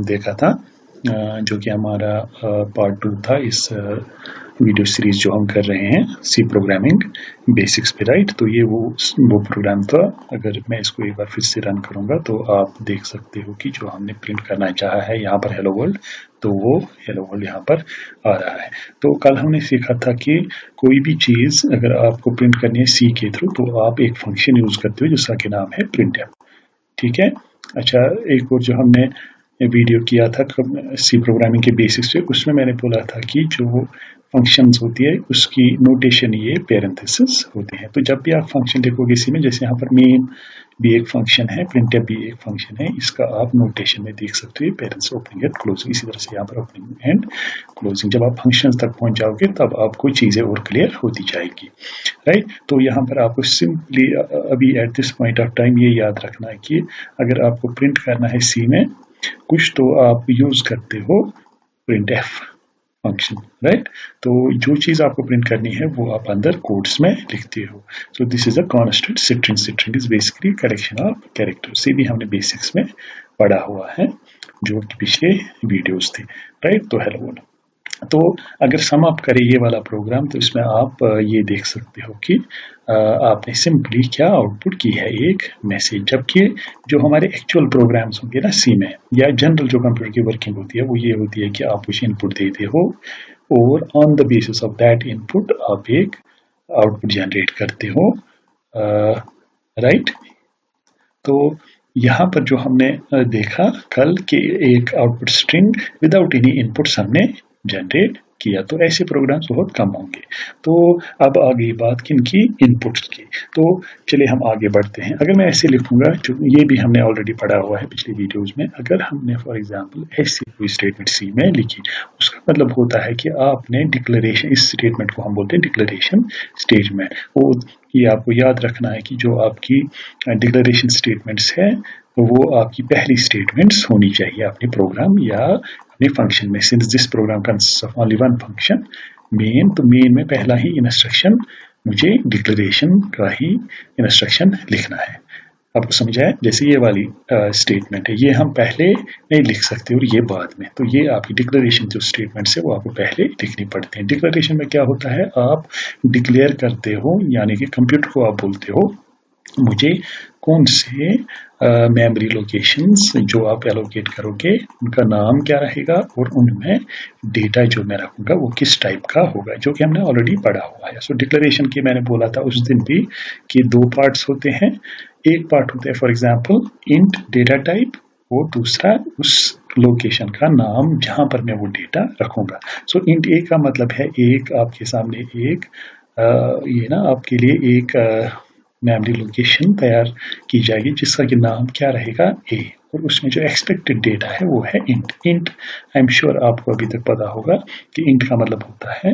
देखा था, जो कि हमारा पार्ट 2 था इस वीडियो सीरीज जो हम कर रहे हैं सी प्रोग्रामिंग बेसिक्स पे, राइट। तो ये वो प्रोग्राम था। अगर मैं इसको एक बार फिर से रन करूंगा तो आप देख सकते हो कि जो हमने प्रिंट करना चाहा है यहाँ पर हेलो वर्ल्ड, तो वो हेलो वर्ल्ड यहाँ पर आ रहा है। तो कल हमने सीखा था कि कोई भी चीज अगर आपको प्रिंट करनी है सी के थ्रू तो आप एक फंक्शन यूज करते हो जिसका कि नाम है प्रिंटफ, ठीक है। अच्छा, एक और जो हमने वीडियो किया था सी प्रोग्रामिंग के बेसिक्स पे, उसमें मैंने बोला था कि जो फंक्शंस होती है उसकी नोटेशन ये पैरेंथेसिस होते हैं। तो जब भी आप फंक्शन देखोगे इसी में, जैसे यहाँ पर मेन भी एक फंक्शन है, प्रिंटफ भी एक फंक्शन है, इसका आप नोटेशन में देख सकते हो पेरेंट्स ओपनिंग एंड क्लोजिंग। इसी तरह से यहाँ पर ओपनिंग एंड क्लोजिंग। जब आप फंक्शंस तक पहुंच जाओगे तब आपको चीजें और क्लियर होती जाएगी, राइट। तो यहाँ पर आपको सिंपली अभी eight this point of time ये याद रखना है कि अगर आपको प्रिंट करना है सी में कुछ तो आप यूज करते हो प्रिंटफ फंक्शन, राइट। तो जो चीज आपको प्रिंट करनी है वो आप अंदर कोड्स में लिखते हो। So this is a constant string. String is basically collection of character. से भी हमने बेसिक्स में पढ़ा हुआ है जो कि पिछले वीडियोस थे, राइट। तो हेलो वर्ल्ड। तो अगर सम अप करें ये वाला प्रोग्राम तो इसमें आप ये देख सकते हो कि आपने सिंपली क्या आउटपुट की है, एक मैसेज। जबकि जो हमारे एक्चुअल प्रोग्राम्स होंगे ना सी में या जनरल जो कंप्यूटर की वर्किंग होती है वो ये होती है कि आप कुछ इनपुट देते हो और on the basis of that input आप एक आउटपुट जनरेट करते हो, राइट। तो यहाँ पर जो हमने देखा कल के एक output string without any inputs हमने जनरेट किया, तो ऐसे प्रोग्राम्स बहुत कम होंगे। तो अब आ गई बात किनकी, इनपुट्स की। तो चलिए हम आगे बढ़ते हैं। अगर मैं ऐसे लिखूंगा, जो ये भी हमने ऑलरेडी पढ़ा हुआ है पिछले वीडियोस में, अगर हमने फॉर एग्जांपल ऐसी कोई स्टेटमेंट सी में लिखी, उसका मतलब होता है कि आपने डिक्लेरेशन, इस स्टेटमेंट को हम बोलते हैं डिक्लेरेशन स्टेटमेंट। वो ये आपको याद रखना है कि जो आपकी डिक्लेरेशन स्टेटमेंट्स है वो आपकी पहली स्टेटमेंट्स होनी चाहिए अपने प्रोग्राम या अपने फंक्शन में। Since this program consist of only one function main, main मेन में पहला ही इंस्ट्रक्शन मुझे डिक्लेरेशन का ही इंस्ट्रक्शन लिखना है। आपको समझ आया? जैसे ये वाली स्टेटमेंट है, ये हम पहले नहीं लिख सकते और ये बाद में। तो ये आपकी डिक्लेरेशन जो स्टेटमेंट्स है वो आपको पहले लिखनी पड़ती है। डिक्लेरेशन में क्या होता है, आप डिक्लेयर करते हो, यानी कि कंप्यूटर को आप बोलते हो मुझे कौन से मेमोरी लोकेशंस जो आप एलोकेट करोगे उनका नाम क्या रहेगा और उनमें डेटा जो मैं रखूंगा वो किस टाइप का होगा, जो कि हमने ऑलरेडी पढ़ा हुआ है। सो डिक्लेरेशन की मैंने बोला था उस दिन भी कि दो पार्ट्स होते हैं। एक पार्ट होता है for example int data type और दूसरा उस लोकेशन का नाम जहां पर मैं वो डेटा रखूंगा। सो इंट ए का मतलब है एक आपके सामने एक ये ना आपके लिए एक मेमोरी लोकेशन तैयार की जाएगी जिसका कि नाम क्या रहेगा ए, और उसमें जो एक्सपेक्टेड डेटा है वो है int. Int I am sure आपको अभी तक पता होगा कि इंट का मतलब होता है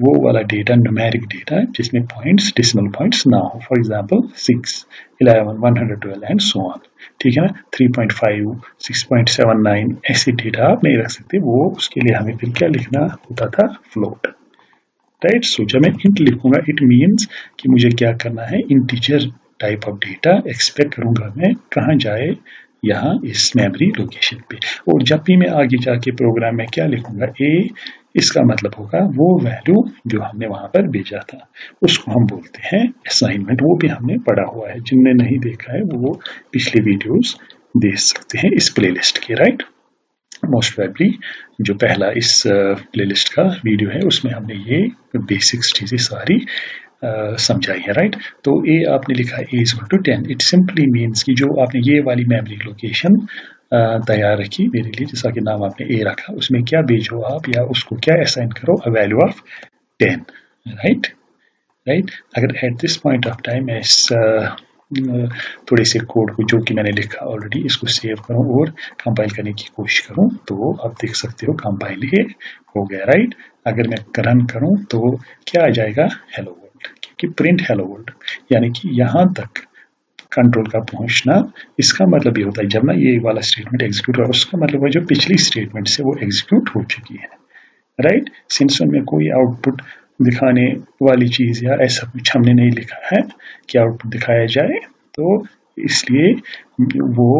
वो वाला डेटा, न्यूमेरिक डेटा जिसमें पॉइंट्स, डेसिमल पॉइंट्स ना हो। For example 6, 11, 112 and so on, ठीक है ना। 3.5, 6.79 ऐसे डेटा आप नहीं रख सकते, वो उसके लिए हमें फिर क्या लिखना होता था, फ्लोट, राइट। सो जब मैं इंट लिखूंगा इट मीन्स कि मुझे क्या करना है, integer type of data expect करूंगा मैं कहाँ जाए, यहाँ इस मेमोरी लोकेशन पे। और जब भी मैं आगे जाके प्रोग्राम में क्या लिखूंगा ए, इसका मतलब होगा वो वैल्यू जो हमने वहां पर भेजा था उसको हम बोलते हैं असाइनमेंट। वो भी हमने पढ़ा हुआ है, जिनने नहीं देखा है वो पिछले वीडियोस देख सकते हैं इस प्लेलिस्ट के, राइट। मोस्ट प्रोबेबली जो पहला इस प्लेलिस्ट का वीडियो है उसमें हमने ये बेसिक्स चीजें सारी समझाई है, राइट। तो ए आपने लिखा A is equal to 10, it simply means कि जो आपने ये वाली मेमोरी लोकेशन तैयार रखी मेरे लिए, जिसका कि नाम आपने ए रखा, उसमें क्या भेजो आप या उसको क्या असाइन करो, a value of 10, right. Right, अगर at this point of time मैं इस थोड़े से कोड को जो कि मैंने लिखा ऑलरेडी इसको सेव करूं और कंपाइल करने की कोशिश करूं तो आप देख सकते हो कंपाइल ये हो गया, राइट। अगर मैं रन करूं तो क्या आ जाएगा, हेलो वर्ल्ड, क्योंकि प्रिंट हेलो वर्ल्ड, यानी कि यहां तक कंट्रोल का पहुंचना, इसका मतलब ये होता है जब ना ये वाला स्टेटमेंट एग्जीक्यूट हुआ उसका मतलब है जो पिछली स्टेटमेंट से वो एग्जीक्यूट हो चुकी है, राइट। सिंस उनमें कोई आउटपुट दिखाने वाली चीज या ऐसा कुछ हमने नहीं लिखा है कि आउटपुट दिखाया जाए, तो इसलिए वो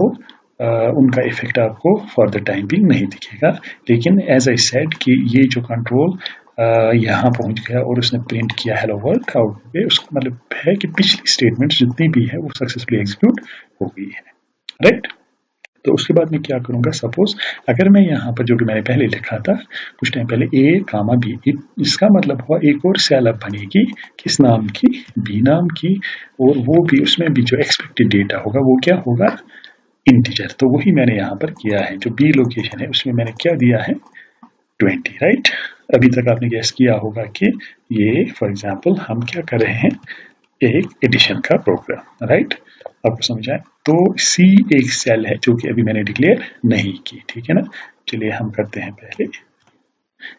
उनका इफेक्ट आपको फॉर द टाइम भी नहीं दिखेगा। लेकिन एज आई सेड कि ये जो कंट्रोल यहाँ पहुंच गया और उसने प्रिंट किया हेलो वर्ल्ड आउटपुट पे, उसका मतलब है कि पिछली स्टेटमेंट जितनी भी है वो सक्सेसफुली एग्जीक्यूट हो गई है, राइट। तो उसके बाद मैं क्या करूंगा, सपोज अगर मैं यहाँ पर जो कि मैंने पहले लिखा था कुछ टाइम पहले ए कामा बी, इसका मतलब हुआ एक और सेल अब बनेगी किस नाम की, बी नाम की, और वो भी उसमें भी जो एक्सपेक्टेड डेटा होगा वो क्या होगा, इंटीजर। तो वही मैंने यहाँ पर किया है, जो बी लोकेशन है उसमें मैंने क्या दिया है 20, राइट। अभी तक आपने गैस किया होगा कि ये फॉर एग्जाम्पल हम क्या कर रहे हैं, एक एडिशन का प्रोग्राम, राइट। आपको समझ आए। तो सी एक सेल है जो कि अभी मैंने डिक्लेयर नहीं की, ठीक है ना। चलिए हम करते हैं पहले,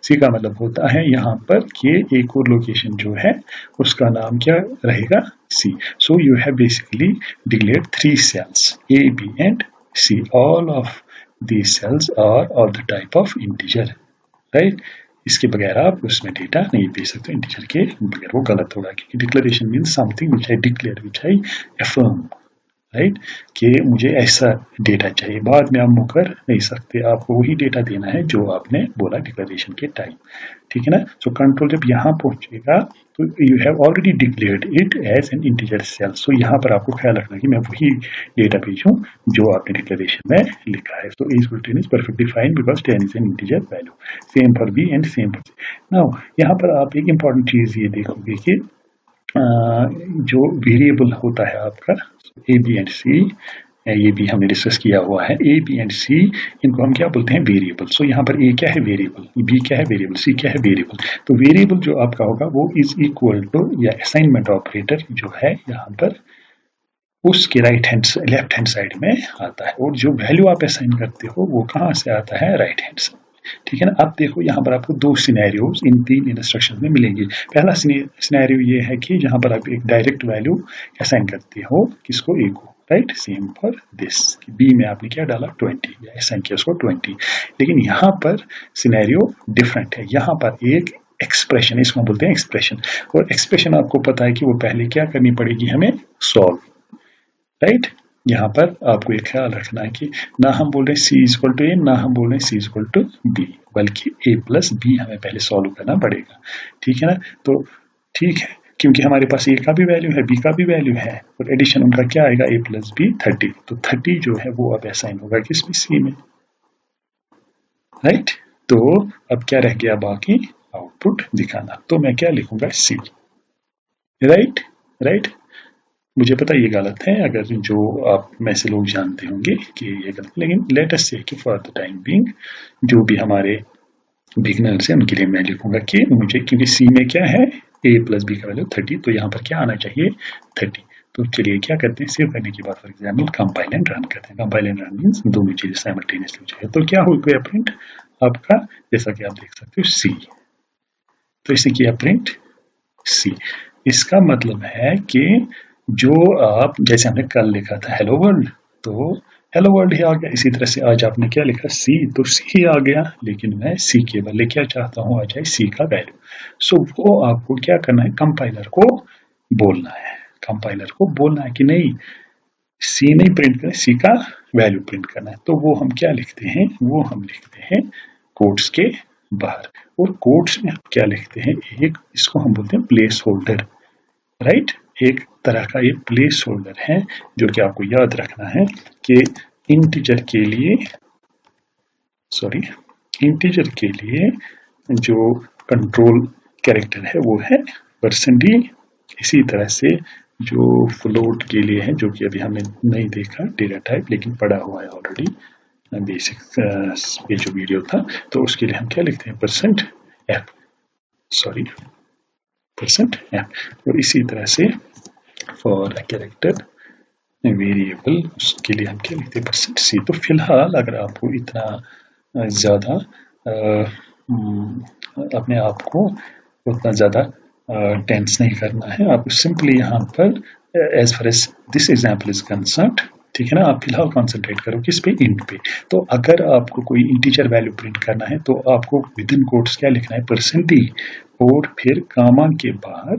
सी का मतलब होता है यहाँ पर कि एक और लोकेशन जो है उसका नाम क्या रहेगा, C. So you have basically declared 3 cells A, B and C. All of these cells are of the type of integer, right. इसके बगैर आप उसमें डेटा नहीं भेज सकते, इंटीजर के बगैर वो गलत होगा, क्योंकि declaration means something which I declare, which I affirm, right, कि मुझे ऐसा डेटा चाहिए। बाद में आप मुकर नहीं सकते, आपको वही डेटा देना है जो आपने बोला डिक्लेरेशन के टाइम, ठीक है ना। सो कंट्रोल जब यहाँ पहुंचेगा तो you have already declared it as an integer cell. So यहाँ पर आपको ख्याल रखना कि मैं वही डेटा भेजूं जो आपने डिक्लेरेशन में लिखा है। So is bulletin is perfectly fine because 10 is an integer value, same for b and same for c. Now यहाँ पर आप एक इंपॉर्टेंट चीज ये देखोगे कि जो वेरिएबल होता है आपका ए बी एंड सी, ये भी हमने डिस्कस किया हुआ है, ए बी एंड सी इनको हम क्या बोलते हैं, वेरिएबल। सो यहाँ पर ए क्या है, वेरिएबल, बी क्या है, वेरिएबल, सी क्या है, वेरिएबल। तो वेरिएबल जो आपका होगा वो इज इक्वल टू, या असाइनमेंट ऑपरेटर जो है यहाँ पर उसके लेफ्ट हैंड साइड में आता है, और जो वैल्यू आप असाइन करते हो वो कहाँ से आता है, राइट हैंड साइड, ठीक है ना। अब देखो यहाँ पर आपको 2 सिनेरियोज इन 3 इंस्ट्रक्शन में मिलेंगे। पहला सिनेरियो ये है कि जहाँ पर आप एक डायरेक्ट वैल्यू असाइन करते हो किसको, ए को, right. Same for this, b में आपने क्या डाला 20, या असाइन किया उसको 20। लेकिन यहाँ पर सिनेरियो डिफरेंट है, यहाँ पर एक एक्सप्रेशन, इसको बोलते हैं एक्सप्रेशन, और एक्सप्रेशन आपको पता है कि वो पहले क्या करनी पड़ेगी हमें, सॉल्व, राइट। यहाँ पर आपको एक ख्याल रखना है कि ना हम बोल रहे हैं सी इक्वल टू ए, ना हम बोल रहे हैं सी इक्वल टू बी, बल्कि ए प्लस बी हमें पहले सॉल्व करना पड़ेगा, ठीक है ना। तो ठीक है, क्योंकि हमारे पास ए का भी वैल्यू है, बी का भी वैल्यू है, और एडिशन उनका क्या आएगा, ए प्लस बी 30। तो 30 जो है वो अब असाइन होगा किसमें, सी में, राइट। तो अब क्या रह गया बाकी, आउटपुट दिखाना। तो मैं क्या लिखूंगा, सी, राइट, राइट। मुझे पता ये गलत है, अगर जो आप में से लोग जानते होंगे कि ये गलत, लेकिन लेट अस से कि फॉर द टाइम बीइंग जो भी हमारे बिगिनर्स हैं उनके लिए मैं लिखूंगा कि मुझे, क्योंकि सी में क्या है, ए प्लस बी का वैल्यू 30, तो यहाँ पर क्या आना चाहिए, 30। तो चलिए क्या करते हैं, सेव करने के बाद for example compile and run करते हैं। कंपाइल एंड रन मीन्स दोनों चीजें साइमल्टेनियसली चाहिए। तो क्या हो गया प्रिंट आपका, जैसा कि आप देख सकते हो सी, तो इसे किया प्रिंट सी। इसका मतलब है कि जो आप, जैसे हमने कल लिखा था हेलो वर्ल्ड, तो हेलो वर्ल्ड ही आ गया। इसी तरह से आज आपने क्या लिखा, सी, तो सी ही आ गया, लेकिन मैं सी के बदले क्या चाहता हूं, आ जाए सी का वैल्यू। सो वो आपको क्या करना है, कंपाइलर को बोलना है, कंपाइलर को बोलना है कि नहीं सी नहीं प्रिंट करना, सी का वैल्यू प्रिंट करना है। तो वो हम क्या लिखते हैं, वो हम लिखते हैं कोट्स के बाहर, और कोट्स में हम क्या लिखते हैं, एक इसको हम बोलते हैं प्लेस होल्डर, राइट। एक तरह का ये प्लेस होल्डर है जो कि आपको याद रखना है कि इंटीजर के लिए, इंटीजर के लिए जो कंट्रोल कैरेक्टर है वो है %d। इसी तरह से जो फ्लोट के लिए है, जो कि अभी हमने नहीं देखा डेटा टाइप, लेकिन पढ़ा हुआ है ऑलरेडी बेसिक ये जो वीडियो था, तो उसके लिए हम क्या लिखते हैं, %f। और इसी तरह से फॉर अ कैरेक्टर वेरिएबल, उसके लिए हम क्या लिखते हैं, %c। तो फिलहाल अगर आपको इतना ज़्यादा अपने आप को उतना ज़्यादा टेंस नहीं करना है, आप सिंपली यहाँ पर as far as this example is concerned, ठीक है ना, आप फिलहाल कॉन्सेंट्रेट करो किस पे, इंट पे। तो अगर आपको कोई इंटीजर वैल्यू प्रिंट करना है तो आपको विद इन कोट्स क्या लिखना है, %d, और फिर कामा के बाहर,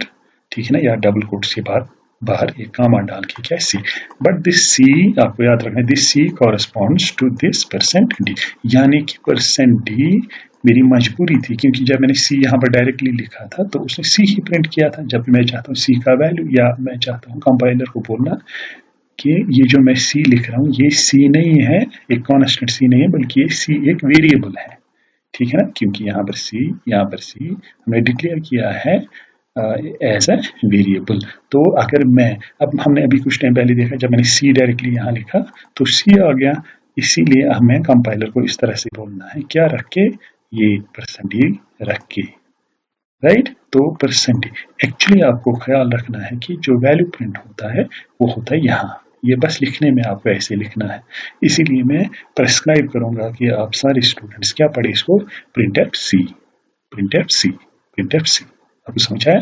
ठीक है ना, या डबल कोट्स के बाद बाहर एक कामा डाल के क्या सी, बट दिस सी आपको याद रखना है, this c corresponds to this percent d, यानी कि परसेंट डी मेरी मजबूरी थी, क्योंकि जब मैंने सी यहाँ पर डायरेक्टली लिखा था तो उसने सी ही प्रिंट किया था। जब मैं चाहता हूँ सी का वैल्यू, या मैं चाहता हूँ कंपाइलर को बोलना कि ये जो मैं सी लिख रहा हूँ ये सी नहीं है, एक कॉन्स्टेंट सी नहीं है, बल्कि ये सी एक वेरिएबल है, ठीक है ना, क्योंकि यहाँ पर सी हमने डिक्लेयर किया है एज ए वेरिएबल। तो अगर मैं, अब हमने अभी कुछ टाइम पहले देखा, जब मैंने सी डायरेक्टली यहाँ लिखा तो सी आ गया, इसीलिए हमें कंपाइलर को इस तरह से बोलना है, क्या रख के, ये परसेंटेज रख के, राइट। तो परसेंटेज एक्चुअली आपको ख्याल रखना है कि जो वैल्यू प्रिंट होता है वो होता है यहाँ, ये बस लिखने में आपको ऐसे लिखना है। इसीलिए मैं प्रेस्क्राइब करूंगा कि आप सारे स्टूडेंट्स क्या पढ़े इसको, print f c, print f c, print f c. आपको समझ आया?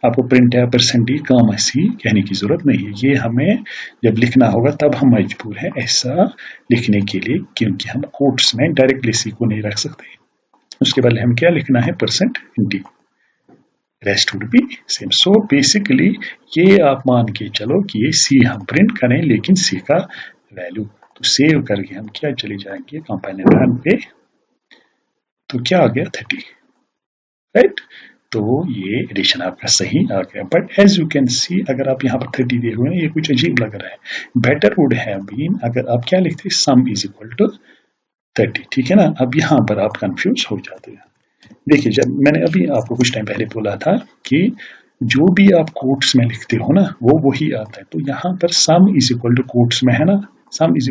आपको print f percentage comma c कहने की जरूरत नहीं है, ये हमें जब लिखना होगा तब हम मजबूर हैं ऐसा लिखने के लिए, क्योंकि हम कोट्स में डायरेक्टली सी को नहीं रख सकते। उसके बदले हम क्या लिखना है, percent D, rest would be same. So basically ये आप मान के चलो कि ये सी हम प्रिंट करें, लेकिन सी का वैल्यू, तो सेव करके हम क्या चले जाएंगे कंपाइलर रन पे, तो क्या आ गया 30, राइट। तो ये एडिशन आपका सही आ गया, but as you can see अगर आप यहाँ पर 30 देखोगे ना, ये कुछ अजीब लग रहा है। बेटर वुड हैव बीन अगर आप क्या लिखते, सम इज इक्वल टू 30, ठीक है ना। अब यहाँ पर आप कंफ्यूज हो जाते हैं। देखिए, जब मैंने अभी आपको कुछ टाइम पहले बोला था कि जो भी आप कोट्स में लिखते हो ना वो वही आता है, तो यहाँ पर sum is equal to quotes में है ना, सम इज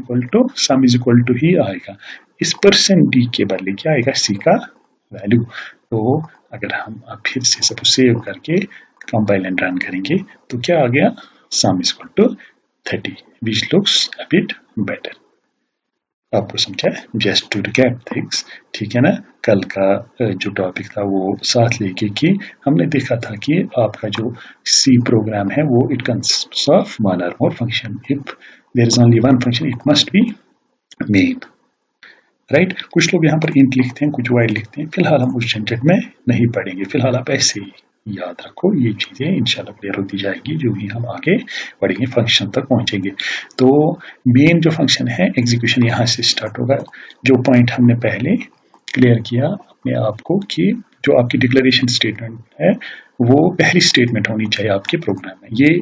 इक्वल टू ही आएगा, इस परसेंट डी के बदले क्या आएगा, सी का वैल्यू। तो अगर हम फिर से सब सेव करके कंपाइल एंड रन करेंगे तो क्या आ गया, sum is equal to 30, which looks a bit better. आपको समझा है, जस्ट टू रिकैप थिंग्स, ठीक है ना। कल का जो टॉपिक था वो साथ लेके कि हमने देखा था कि आपका जो सी प्रोग्राम है वो it consists of one or more function, if there is only one function it must be main, right. कुछ लोग यहाँ पर इंट लिखते हैं, कुछ वाइड लिखते हैं, फिलहाल हम उस झंझट में नहीं पढ़ेंगे, फिलहाल आप ऐसे ही याद रखो, ये चीजें इंशाल्लाह क्लियर होती जाएगी जो भी हम आगे बढ़ेंगे, फंक्शन तक पहुंचेंगे। तो मेन जो फंक्शन है एग्जीक्यूशन यहाँ से स्टार्ट होगा, जो पॉइंट हमने पहले क्लियर किया अपने आप को कि जो आपकी डिक्लेरेशन स्टेटमेंट है वो पहली स्टेटमेंट होनी चाहिए आपके प्रोग्राम में। ये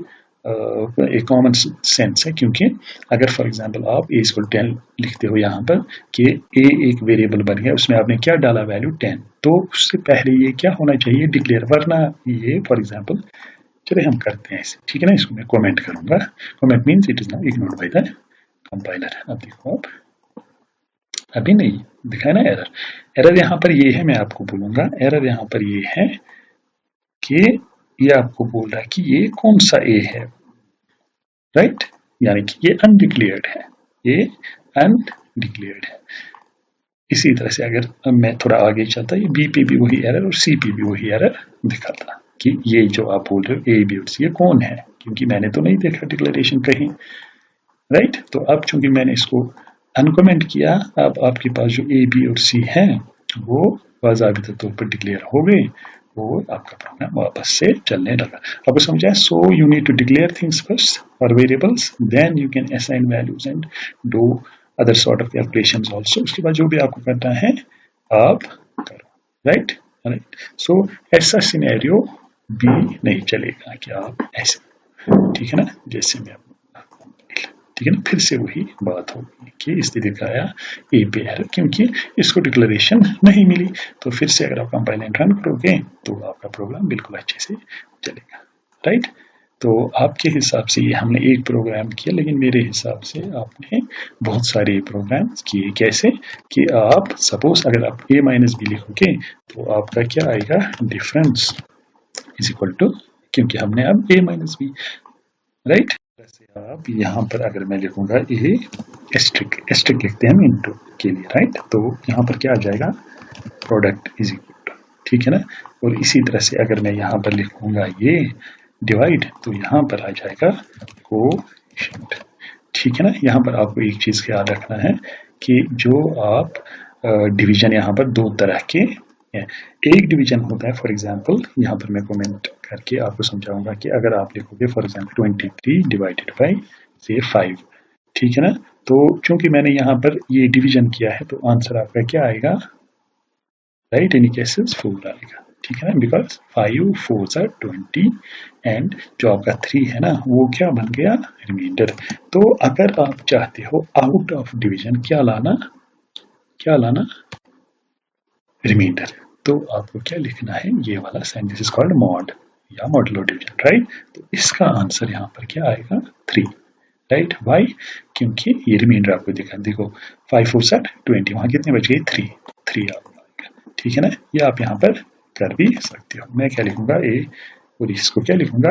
एक कॉमन सेंस है, क्योंकि अगर फॉर एग्जांपल आप a इक्वल 10 लिखते हो यहाँ पर कि a एक वेरिएबल बन गया, उसमें आपने क्या डाला, वैल्यू 10, तो उससे पहले ये क्या होना चाहिए, डिक्लेयर, वरना ये फॉर एग्जांपल, चलिए हम करते हैं ऐसे, ठीक है ना। इसको मैं कमेंट करूंगा, comment means it is not ignored by the compiler. अब देखो, आप अभी नहीं दिखाए ना एरर, एरर यहाँ पर ये है, मैं आपको बोलूंगा एरर यहाँ पर ये है कि ये आपको बोल रहा है कि ये कौन सा ए है, राइट, यानी कि ये अनडिक्लेयर्ड है, ये अनडिक्लेयर्ड है। इसी तरह से अगर मैं थोड़ा आगे चलता, ये बी पे भी वही एरर और सी पे भी वही एरर दिखाता कि ये जो आप बोल रहे हो ए बी और सी, ये कौन है, क्योंकि मैंने तो नहीं देखा डिक्लेरेशन कहीं, राइट। तो अब चूंकि मैंने इसको अनकमेंट किया, अब आपके पास जो ए बी और सी है वो बाज़ाबिता तौर पर डिक्लेयर हो गए, वो आपका प्रोग्राम वापस से चलने लगा। आपको समझा है? So you need to declare things first for variables, then you can assign values and do other sort of calculations also. उसके बाद जो भी आपको करना है आप करो, राइट राइट। सो ऐसा सिनेरियो भी नहीं चलेगा कि आप ऐसे, ठीक है ना, जैसे मैं, ठीक है ना, फिर से वही बात होगी कि स्थिति का आया ए पे एरर, क्योंकि इसको डिक्लेरेशन नहीं मिली। तो फिर से अगर आप कंपाइल एंड रन करोगे तो आपका प्रोग्राम बिल्कुल अच्छे से चलेगा, राइट। तो आपके हिसाब से ये हमने एक प्रोग्राम किया, लेकिन मेरे हिसाब से आपने बहुत सारे प्रोग्राम किए। कैसे कि आप सपोज अगर आप a माइनस बी लिखोगे तो आपका क्या आएगा, डिफरेंस इज इक्वल टू, क्योंकि हमने अब a माइनस बी, राइट। आप यहाँ पर अगर मैं लिखूंगा ए एस्ट्रिक लिखते हैं इनटू के लिए, राइट। तो यहाँ पर क्या आ जाएगा, प्रोडक्ट इज इक्वल टू, ठीक है ना। और इसी तरह से अगर मैं यहाँ पर लिखूंगा ये डिवाइड, तो यहाँ पर आ जाएगा कोएफिशिएंट, ठीक है ना। यहाँ पर आपको एक चीज का याद रखना है कि जो आप डिवीजन यहाँ पर दो तरह के हैं। एक डिवीजन होता है, फॉर एग्जाम्पल यहाँ पर मैं कमेंट करके आपको समझाऊंगा कि अगर आप लिखोगे फॉर एग्जाम्पल 23 डिवाइडेड बाई से 5, ठीक है ना। तो चूंकि मैंने यहाँ पर ये डिवीजन किया है तो आंसर आपका क्या आएगा, राइट, इन केसेस 4 आएगा, ठीक है ना, बिकॉज 5 4 आर 20 एंड जो आपका 3 है ना वो क्या बन गया, रिमाइंडर। तो अगर आप चाहते हो आउट ऑफ डिवीजन क्या लाना, क्या लाना, रिमाइंडर, तो आपको क्या लिखना है, ये वाला sign, this is called mod या मॉडुलो डिवीजन, राइट। तो इसका आंसर यहाँ पर क्या आएगा, 3, राइट। वाई, क्योंकि ये रिमाइंडर आपको दिखा, देखो 5 4 7 20, वहां कितने बच गए, 3 आपको आएगा, ठीक है ना। ये आप यहाँ पर कर भी सकते हो। मैं क्या लिखूंगा, ए और इसको क्या लिखूंगा।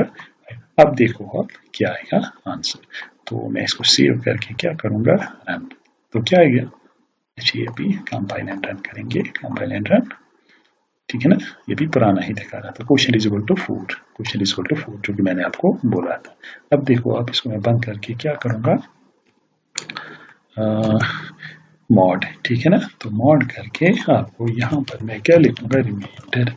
अब देखो अब क्या आएगा आंसर, तो मैं इसको सेव करके क्या करूंगा, रन, तो क्या आएगा, ये भी कंपाइल एंड रन करेंगे, कंपाइल एंड रन, ठीक है ना। ये भी पुराना ही दिखा रहा था, question is equal to 4, question is equal to 4 जो कि मैंने आपको बोला था। अब देखो आप इसको मैं बंद करके क्या करूंगा, मॉड, ठीक है ना। तो मॉड करके आपको यहाँ पर मैं क्या लिखूंगा, रिमाइंडर।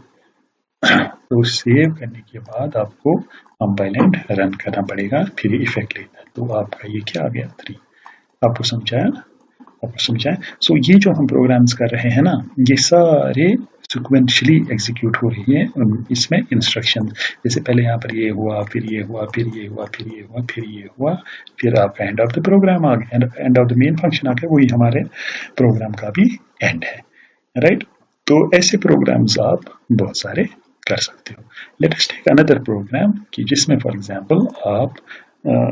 तो सेव करने के बाद आपको कंपाइल एंड रन करना पड़ेगा, फिर इफेक्ट लेता है। तो आपका ये क्या आ गया, 3, आपको समझाया, आपको समझाया। सो ये जो हम प्रोग्राम्स कर रहे हैं ना, ये सारे सिक्वेंशली एग्जीक्यूट हो रही है, इसमें इंस्ट्रक्शन, जैसे पहले यहाँ पर ये हुआ, फिर ये हुआ, फिर ये हुआ, फिर ये हुआ, फिर ये हुआ, फिर आपका एंड ऑफ द प्रोग्राम आ गया, end of the main function आ गया, वही हमारे प्रोग्राम का भी एंड है, राइट। तो ऐसे प्रोग्राम्स आप बहुत सारे कर सकते हो। Let us take another program कि जिसमें फॉर एग्जांपल आप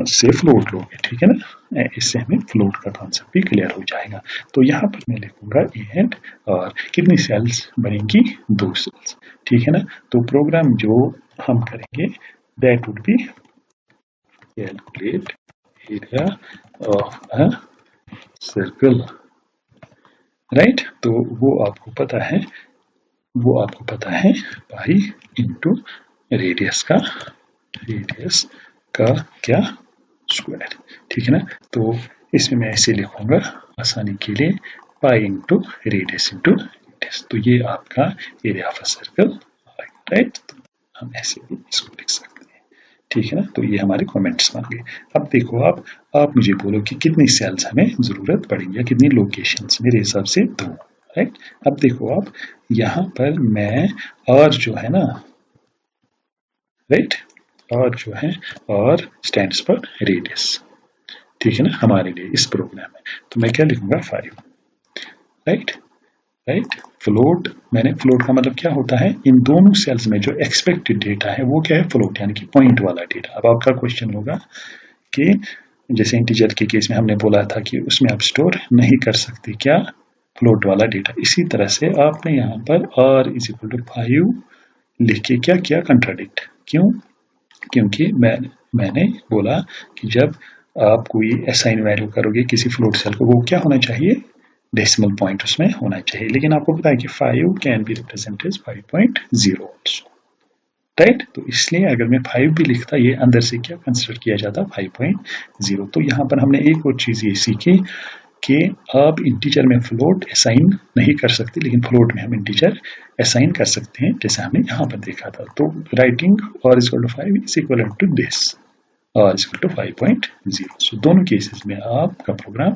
से फ्लोट लोगे, ठीक है ना, इससे हमें फ्लोट का कॉन्सेप्ट भी क्लियर हो जाएगा। तो यहाँ पर मैं लिखूंगा एंड, और कितनी सेल्स बनेंगी, 2 सेल्स, ठीक है ना। तो प्रोग्राम जो हम करेंगे that would be calculate area of a circle, right. तो वो आपको पता है, वो आपको पता है पाई इंटू रेडियस का, रेडियस का क्या, स्क्वायर, ठीक है ना। तो इसमें मैं ऐसे लिखूंगा आसानी के लिए, pi into radius into radius, तो ये आपका area of a circle, right. तो हम ऐसे भी इसको लिख सकते हैं, ठीक है ना। तो ये हमारे कमेंट्स बन गए। अब देखो आप मुझे बोलो कि कितनी सेल्स हमें जरूरत पड़ेंगी या कितनी लोकेशंस, मेरे हिसाब से 2, राइट। अब देखो आप यहाँ पर मैं, और जो है ना, राइट, और जो है, और स्टैंड्स फॉर रेडियस, ठीक है ना, हमारे लिए इस प्रोग्राम में। तो मैं क्या लिखूंगा, 5, राइट, राइट। फ्लोट, मैंने फ्लोट का मतलब क्या होता है, इन दोनों सेल्स में जो एक्सपेक्टेड डेटा है वो क्या है, फ्लोट, यानी कि पॉइंट वाला डेटा। अब आपका क्वेश्चन होगा कि जैसे इंटीजर के केस में हमने बोला था कि उसमें आप स्टोर नहीं कर सकते क्या, फ्लोट वाला डेटा। इसी तरह से आपने यहाँ पर r इज इक्वल टू 5 लिख के क्या किया, कंट्राडिक्ट, क्यों, क्योंकि मैंने बोला कि जब आप कोई असाइन वैल्यू करोगे किसी फ्लोट सेल को, वो क्या होना चाहिए, डेसिमल पॉइंट उसमें होना चाहिए। लेकिन आपको पता है कि 5 can be represented as 5.0 also, right. तो इसलिए अगर मैं 5 भी लिखता, ये अंदर से क्या कंसिडर किया जाता, 5.0। तो यहाँ पर हमने एक और चीज ये सीखी कि आप इंटीजर में फ्लोट असाइन नहीं कर सकते, लेकिन फ्लोट में हम इंटीजर असाइन कर सकते हैं, जैसे हमने यहाँ पर देखा था। तो writing r is equal to 5 is equal to this, r is equal to 5.0। So दोनों केसेस में आपका प्रोग्राम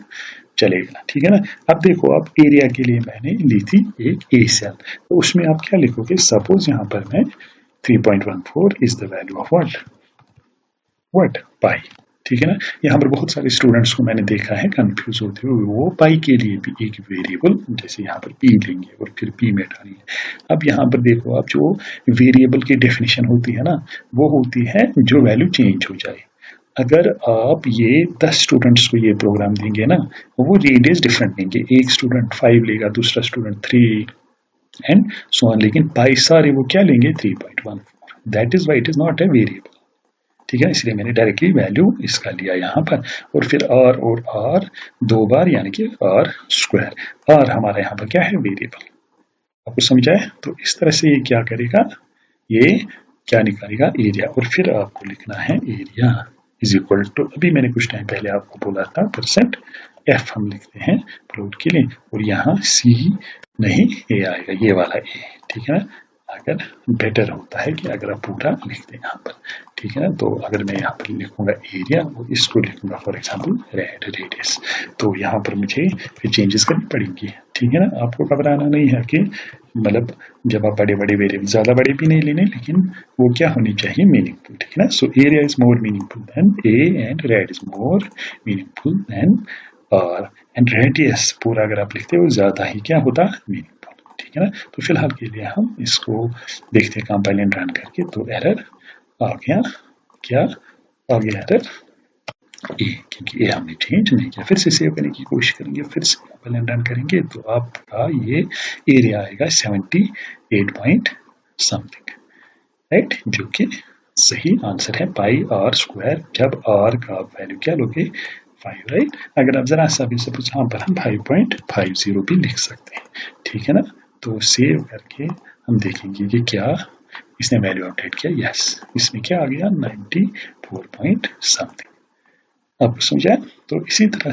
चलेगा, ठीक है ना। अब देखो आप एरिया के लिए मैंने ली थी एक ए सेल, तो उसमें आप क्या लिखोगे, सपोज यहाँ पर मैं 3.14 is the value of what pi, ठीक है ना। यहाँ पर बहुत सारे स्टूडेंट्स को मैंने देखा है कंफ्यूज होते हुए, वो पाई के लिए भी एक वेरिएबल, जैसे यहाँ पर पी लेंगे और फिर पी में डालेंगे। अब यहाँ पर देखो आप, जो वेरिएबल की डेफिनेशन होती है ना, वो होती है जो वैल्यू चेंज हो जाए। अगर आप ये 10 स्टूडेंट्स को ये प्रोग्राम देंगे ना, वो रेडियस डिफरेंट देंगे, एक स्टूडेंट 5 लेगा, दूसरा स्टूडेंट 3 एंड सो ऑन, लेकिन पाई सारे वो क्या लेंगे, 3.14, that is why it is not a variable, ठीक है। इसलिए मैंने डायरेक्टली वैल्यू इसका लिया यहाँ पर, और फिर r और r 2 बार, यानी कि r स्क्वायर, r हमारा यहाँ पर क्या है, वेरिएबल, आपको समझ आए। तो इस तरह से ये क्या करेगा, ये क्या निकालेगा, एरिया, और फिर आपको लिखना है एरिया इज इक्वल टू, अभी मैंने कुछ टाइम पहले आपको बोला था परसेंट f हम लिखते हैं फ्लोट के लिए, और यहाँ c नहीं, a आएगा, ये वाला a, ठीक है ना। अगर बेटर होता है कि अगर आप पूरा लिख दें यहाँ पर, ठीक है ना। तो अगर मैं यहाँ पर लिखूंगा एरिया और इसको लिखूंगा फॉर एग्जांपल रेडियस, तो यहाँ पर मुझे फिर चेंजेस करनी पड़ेंगी, ठीक है ना। आपको घबराना नहीं है कि मतलब जब आप बड़े बड़े वेरिएबल, ज़्यादा बड़े भी नहीं लेने, लेकिन वो क्या होनी चाहिए, मीनिंगफुल, ठीक है ना। So area is more meaningful than a and rad is more meaningful than r and radius पूरा अगर आप लिखते हो ज़्यादा ही क्या होता है, मीनिंगफुल, ठीक है ना। तो फिलहाल के लिए हम इसको देखते हैं कंपाइल एंड रन करके। तो एरर आ गया, क्या आ गया एरर, ए, क्योंकि ए हमने चेंज नहीं किया। फिर से सेव करने की कोशिश करेंगे, फिर से कंपाइल एंड रन करेंगे तो आपका ये एरिया आएगा 78 पॉइंट समथिंग, राइट, जो कि सही आंसर है पाई आर स्क्वायर, जब आर का वैल्यू क्या लोगे 5, राइट। अगर आप जरा सा भी सपोज यहाँ पर हम 5.50 भी लिख सकते हैं, ठीक है ना। तो सेव करके हम देखेंगे कि क्या इसने वैल्यू अपडेट किया, यस, इसमें क्या आ गया 94 पॉइंट समथिंग। आपको समझा। तो इसी तरह